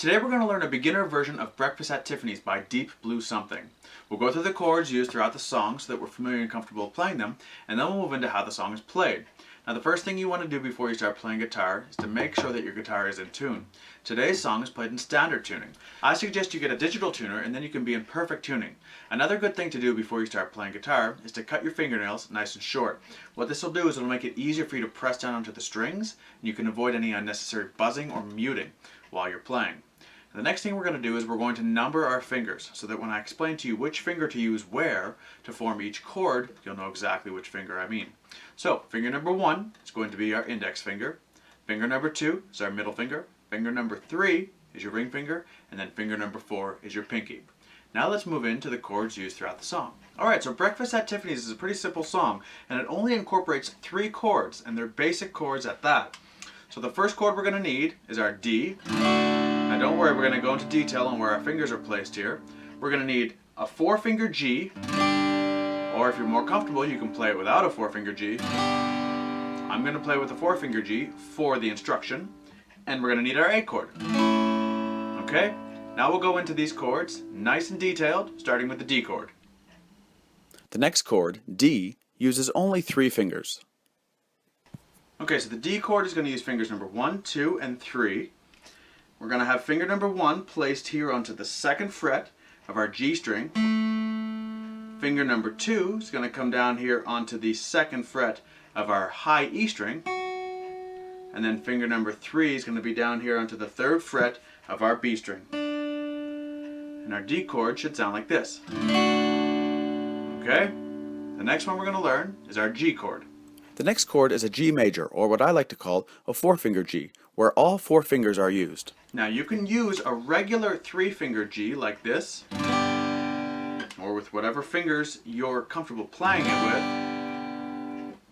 Today we're going to learn a beginner version of Breakfast at Tiffany's by Deep Blue Something. We'll go through the chords used throughout the song so that we're familiar and comfortable playing them, and then we'll move into how the song is played. Now the first thing you want to do before you start playing guitar is to make sure that your guitar is in tune. Today's song is played in standard tuning. I suggest you get a digital tuner and then you can be in perfect tuning. Another good thing to do before you start playing guitar is to cut your fingernails nice and short. What this will do is it'll make it easier for you to press down onto the strings, and you can avoid any unnecessary buzzing or muting while you're playing. The next thing we're going to do is we're going to number our fingers so that when I explain to you which finger to use where to form each chord, you'll know exactly which finger I mean. So, finger number 1 is going to be our index finger. Finger number 2 is our middle finger. Finger number 3 is your ring finger. And then finger number 4 is your pinky. Now let's move into the chords used throughout the song. Alright, so Breakfast at Tiffany's is a pretty simple song, and it only incorporates 3 chords, and they're basic chords at that. So the first chord we're going to need is our D. Now don't worry, we're going to go into detail on where our fingers are placed here. We're going to need a 4-finger G, or if you're more comfortable you can play it without a 4-finger G. I'm going to play with a 4-finger G for the instruction, and we're going to need our A chord. Okay, now we'll go into these chords nice and detailed, starting with the D chord. The next chord, D, uses only 3 fingers. Okay, so the D chord is going to use fingers number 1, 2, and 3. We're going to have finger number 1 placed here onto the 2nd fret of our G string. Finger number 2 is going to come down here onto the 2nd fret of our high E string. And then finger number 3 is going to be down here onto the 3rd fret of our B string. And our D chord should sound like this. Okay? The next one we're going to learn is our G chord. The next chord is a G major, or what I like to call a 4-finger G, where all 4 fingers are used. Now you can use a regular 3-finger G like this, or with whatever fingers you're comfortable playing it with,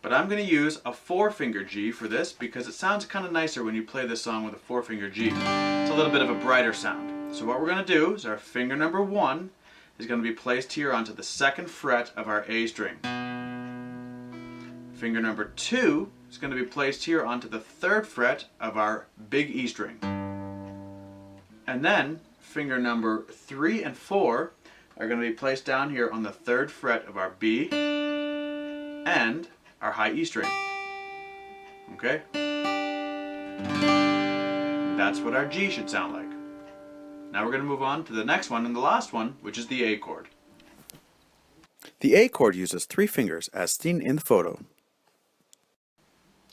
but I'm going to use a 4-finger G for this because it sounds kind of nicer when you play this song with a 4-finger G. It's a little bit of a brighter sound. So what we're going to do is our finger number 1 is going to be placed here onto the 2nd fret of our A string. Finger number 2 is going to be placed here onto the 3rd fret of our big E string. And then finger number 3 and 4 are going to be placed down here on the 3rd fret of our B and our high E string. Okay? That's what our G should sound like. Now we're going to move on to the next one and the last one, which is the A chord. The A chord uses 3 fingers as seen in the photo.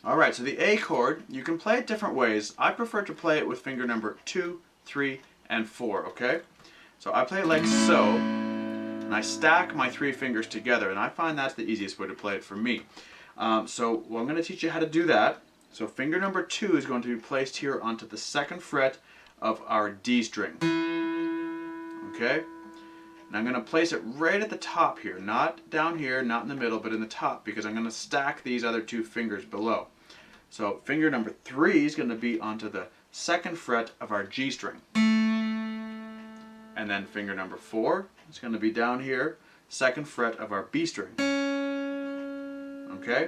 Alright, so the A chord, you can play it different ways. I prefer to play it with finger number 2, 3, and 4, okay? So I play it like so, and I stack my 3 fingers together, and I find that's the easiest way to play it for me. So I'm going to teach you how to do that. So finger number 2 is going to be placed here onto the 2nd fret of our D string. Okay? And I'm going to place it right at the top here, not down here, not in the middle, but in the top, because I'm going to stack these other 2 fingers below. So finger number 3 is going to be onto the 2nd fret of our G string. And then finger number 4 is going to be down here, 2nd fret of our B string. Okay?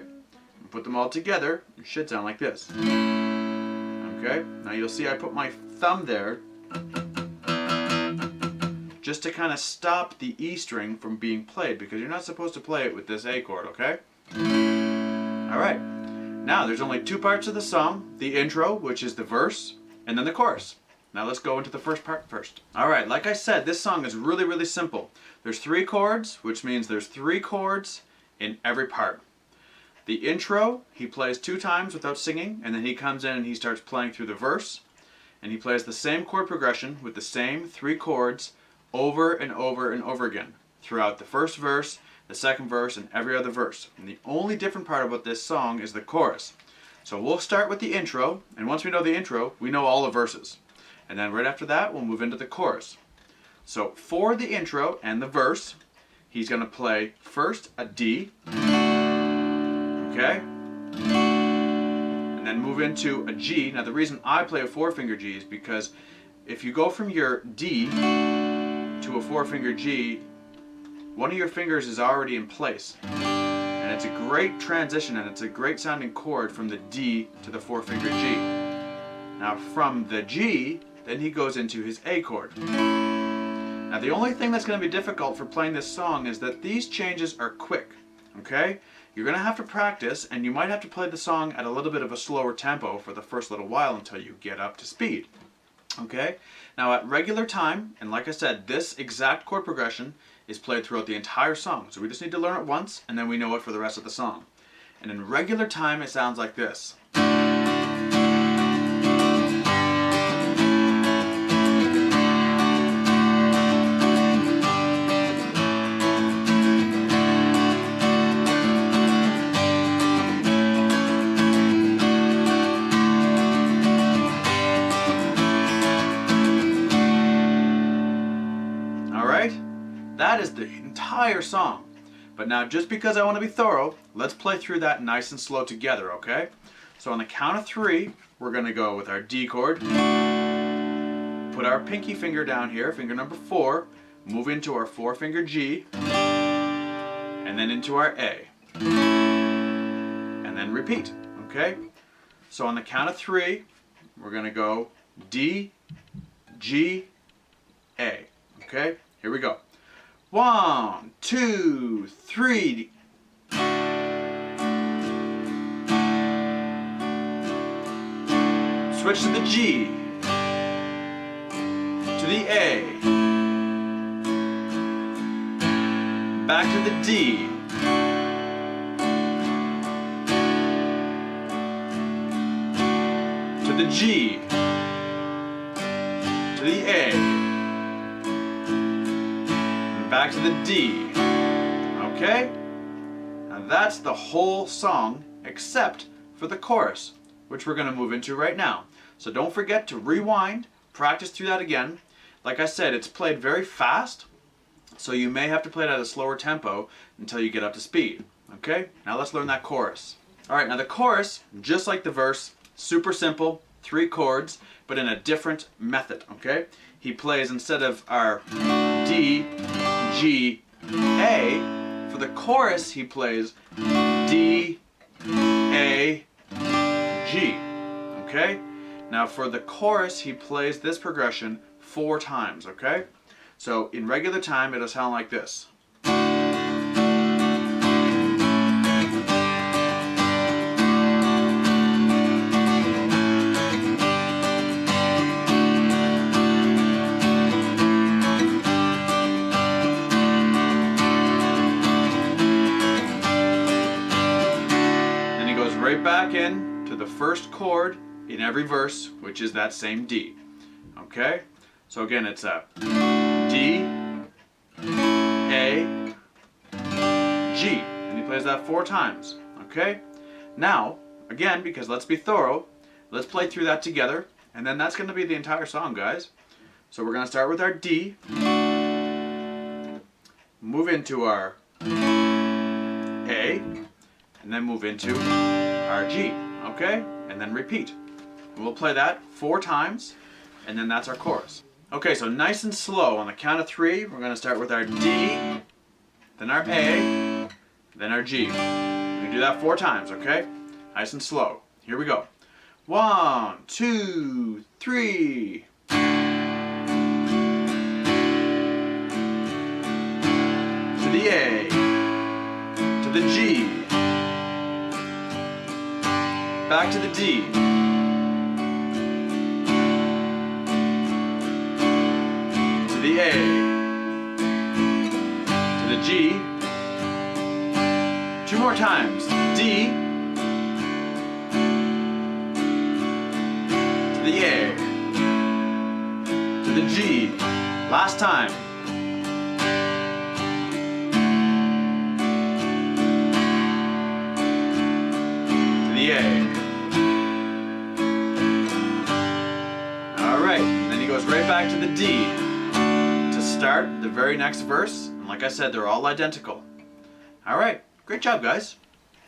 And put them all together, it should sound like this. Okay? Now you'll see I put my thumb there just to kind of stop the E string from being played, because you're not supposed to play it with this A chord, okay? Alright, now there's only 2 parts of the song, the intro, which is the verse, and then the chorus. Now let's go into the first part first. Alright, like I said, this song is really, really simple. There's 3 chords, which means there's 3 chords in every part. The intro, he plays 2 times without singing, and then he comes in and he starts playing through the verse, and he plays the same chord progression with the same 3 chords over and over and over again throughout the first verse, the 2nd verse, and every other verse. And the only different part about this song is the chorus. So we'll start with the intro, and once we know the intro, we know all the verses. And then right after that, we'll move into the chorus. So for the intro and the verse, he's going to play first a D, okay? And then move into a G. Now the reason I play a 4-finger G is because if you go from your D to a 4-finger G, one of your fingers is already in place. And it's a great transition, and it's a great sounding chord from the D to the 4-finger G. Now from the G, then he goes into his A chord. Now the only thing that's going to be difficult for playing this song is that these changes are quick, okay? You're going to have to practice, and you might have to play the song at a little bit of a slower tempo for the first little while until you get up to speed, okay? Now at regular time, and like I said, this exact chord progression is played throughout the entire song, so we just need to learn it once, and then we know it for the rest of the song. And in regular time, it sounds like this. That is the entire song. But now, just because I want to be thorough, let's play through that nice and slow together, okay? So on the count of 3, we're going to go with our D chord, put our pinky finger down here, finger number 4, move into our 4-finger G, and then into our A. And then repeat, okay? So on the count of 3, we're going to go D, G, A, okay? Here we go. 1, 2, 3. Switch to the G, to the A, back to the D, to the G, to the A, back to the D. Okay? Now that's the whole song except for the chorus, which we're going to move into right now. So don't forget to rewind, practice through that again. Like I said, it's played very fast, so you may have to play it at a slower tempo until you get up to speed. Okay? Now let's learn that chorus. Alright, now the chorus, just like the verse, super simple, 3 chords, but in a different method. Okay? He plays, instead of our D, G, A, for the chorus he plays D, A, G. Okay? Now for the chorus he plays this progression 4 times, okay? So in regular time it'll sound like this. Right back in to the first chord in every verse, which is that same D. Okay? So again, it's a D, A, G. And he plays that 4 times. Okay? Now, again, because let's be thorough, let's play through that together, and then that's going to be the entire song, guys. So we're going to start with our D, move into our A, and then move into our G, okay? And then repeat. We'll play that 4 times, and then that's our chorus. Okay, so nice and slow. On the count of 3, we're going to start with our D, then our A, then our G. We do that 4 times, okay? Nice and slow. Here we go. 1, 2, 3. To the A, to the G, back to the D, to the A, to the G, 2 more times, D, to the A, to the G, last time, to the A. Alright, and then he goes right back to the D to start the very next verse. And like I said, they're all identical. Alright, great job, guys.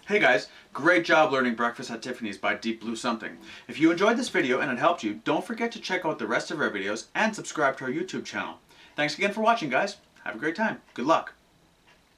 Hey guys, great job learning Breakfast at Tiffany's by Deep Blue Something. If you enjoyed this video and it helped you, don't forget to check out the rest of our videos and subscribe to our YouTube channel. Thanks again for watching, guys. Have a great time. Good luck.